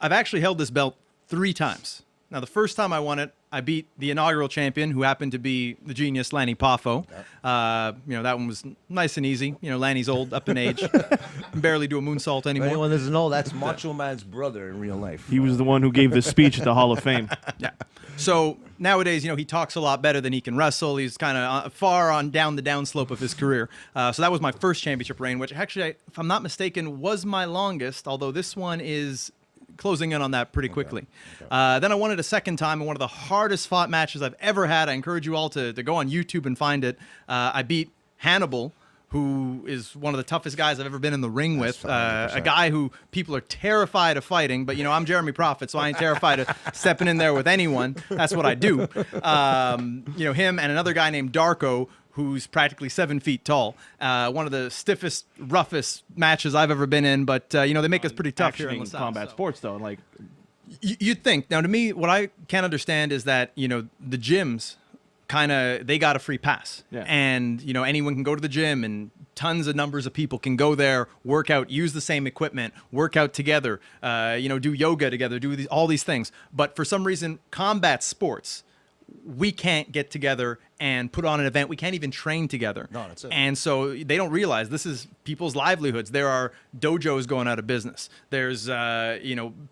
I've actually held this belt 3 times. Now, the first time I won it, I beat the inaugural champion, who happened to be the genius Lanny Poffo. That one was nice and easy. Lanny's old, up in age, can barely do a moonsault For anymore. anyone doesn't know, that's Macho Man's brother in real life. He was the one who gave the speech at the Hall of Fame. Yeah. So nowadays, he talks a lot better than he can wrestle. He's kind of far on down the downslope of his career. So that was my first championship reign, which actually, if I'm not mistaken, was my longest, although this one is closing in on that pretty quickly. Okay. Then I won it a second time in one of the hardest fought matches I've ever had. I encourage you all to go on YouTube and find it. I beat Hannibal, who is one of the toughest guys I've ever been in the ring with. A guy who people are terrified of fighting, but I'm Jeremy Prophet, so I ain't terrified of stepping in there with anyone. That's what I do. Him and another guy named Darko, who's practically 7 feet tall. One of the stiffest, roughest matches I've ever been in, but they make us pretty tough here in LaSalle. Combat sports, though, like you'd think. Now, to me, what I can't understand is that the gyms they got a free pass, and anyone can go to the gym, and tons of numbers of people can go there, work out, use the same equipment, work out together, do yoga together, do all these things. But for some reason, combat sports, we can't get together and put on an event. We can't even train together. No, that's it. And so they don't realize this is people's livelihoods. There are dojos going out of business. There's,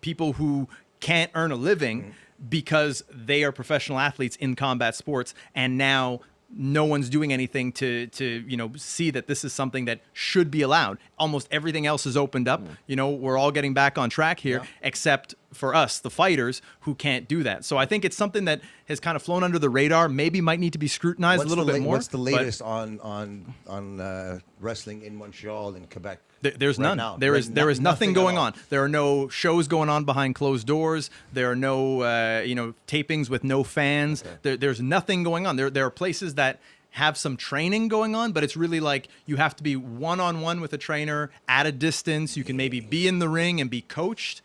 people who can't earn a living because they are professional athletes in combat sports. And now no one's doing anything to see that this is something that should be allowed. Almost everything else is opened up. We're all getting back on track here, except for us, the fighters, who can't do that. So I think it's something that has kind of flown under the radar, maybe might need to be scrutinized a little bit more. What's the latest on wrestling in Montreal and Quebec? There's right none. now? There is nothing going on. There are no shows going on behind closed doors. There are no tapings with no fans. Okay. There's nothing going on. There are places that have some training going on, but it's really like you have to be one-on-one with a trainer at a distance. You can maybe be in the ring and be coached,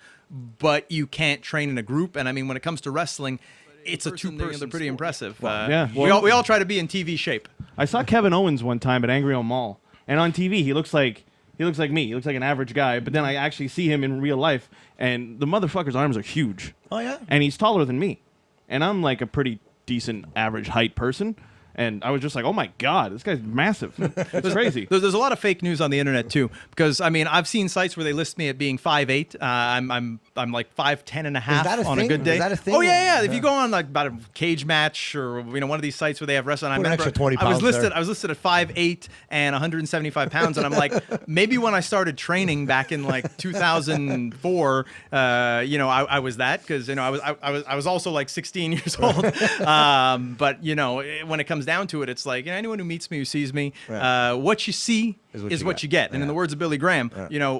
but you can't train in a group. And I mean, when it comes to wrestling, it's a two-person. They're pretty impressive. We all try to be in TV shape. I saw Kevin Owens one time at Angry Old Mall, and on TV he looks like me. He looks like an average guy, but then I actually see him in real life, and the motherfucker's arms are huge. Oh yeah, and he's taller than me, and I'm like a pretty decent average height person. And I was just like, oh my God, this guy's massive. It's crazy. There's a lot of fake news on the internet too, because I mean, I've seen sites where they list me at being 5'8". I'm like 5'10" and a half on a good day. Is that a thing? Oh yeah. If you go on like about a cage match or one of these sites where they have wrestling, I remember extra 20 I was pounds listed at 5'8" and 175 pounds, and I'm like, maybe when I started training back in like 2004, I was that, because I was also like 16 years old. But when it comes down to it, it's like anyone who meets me, who sees me, what you see is what you get. And in the words of Billy Graham,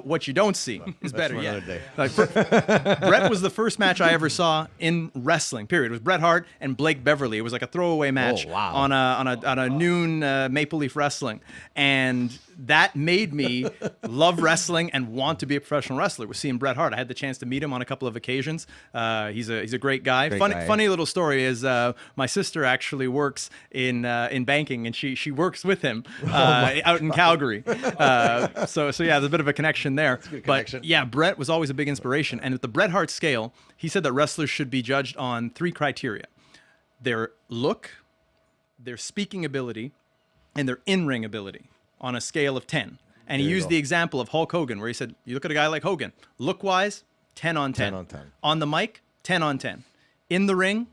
what you don't see is better yet. Like, Bret was the first match I ever saw in wrestling, period. It was Bret Hart and Blake Beverly. It was like a throwaway match on a noon Maple Leaf Wrestling. And that made me love wrestling and want to be a professional wrestler. Was seeing Bret Hart. I had the chance to meet him on a couple of occasions. He's a great guy. Funny little story is my sister actually works in banking, and she works with him out in Calgary. So yeah, there's a bit of a connection there. But yeah, Bret was always a big inspiration. And with the Bret Hart scale, he said that wrestlers should be judged on 3 criteria: their look, their speaking ability, and their in-ring ability, on a scale of 10. And he used the example of Hulk Hogan, where he said, you look at a guy like Hogan, look-wise, 10 on 10. 10 on 10. On the mic, 10 on 10. In the ring,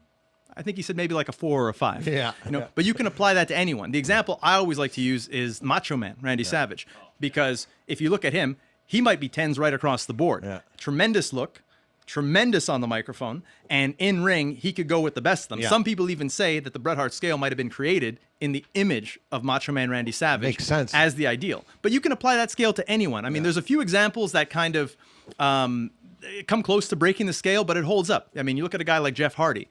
I think he said maybe like a 4 or a 5. Yeah. But you can apply that to anyone. The example I always like to use is Macho Man, Randy Savage, because if you look at him, he might be 10s right across the board. Yeah. Tremendous look, tremendous on the microphone, and in ring, he could go with the best of them. Yeah. Some people even say that the Bret Hart scale might have been created in the image of Macho Man Randy Savage. Makes sense. As the ideal. But you can apply that scale to anyone. I mean, there's a few examples that kind of come close to breaking the scale, but it holds up. I mean, you look at a guy like Jeff Hardy,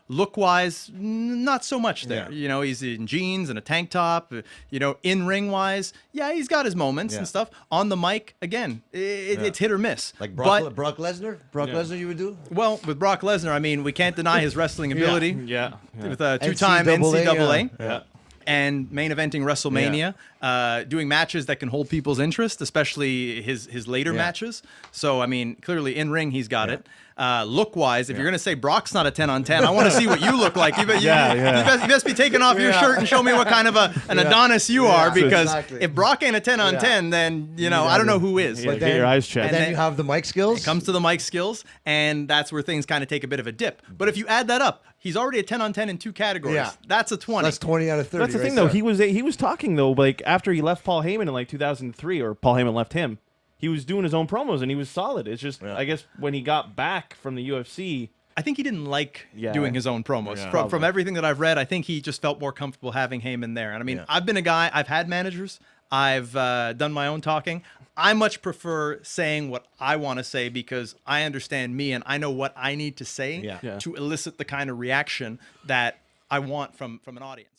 look-wise, not so much there. Yeah. He's in jeans and a tank top. In-ring-wise, yeah, he's got his moments and stuff. On the mic, again, it's hit or miss. Like Brock Lesnar? Brock Lesnar you would do? Well, with Brock Lesnar, I mean, we can't deny his wrestling ability. Yeah. With a 2-time NCAA. Yeah. and main eventing WrestleMania, doing matches that can hold people's interest, especially his later matches. So, I mean, clearly in ring, he's got it. Look-wise, if you're going to say Brock's not a 10 on 10, I want to see what you look like. You best be taking off your shirt and show me what kind of an Adonis you are, because if Brock ain't a 10 on 10, then, you know, I don't know who is. But get your eyes checked. And then you have the mic skills. It comes to the mic skills, and that's where things kind of take a bit of a dip. But if you add that up, he's already a 10 on 10 in 2 categories. Yeah. That's a 20. That's 20 out of 30. That's the thing, though. He was talking, though, like after he left Paul Heyman in like 2003, or Paul Heyman left him. He was doing his own promos, and he was solid. It's just, I guess, when he got back from the UFC, I think he didn't like doing his own promos. From everything that I've read, I think he just felt more comfortable having Heyman there. And I mean, I've been a guy, I've had managers, I've done my own talking. I much prefer saying what I want to say, because I understand me and I know what I need to say to elicit the kind of reaction that I want from an audience.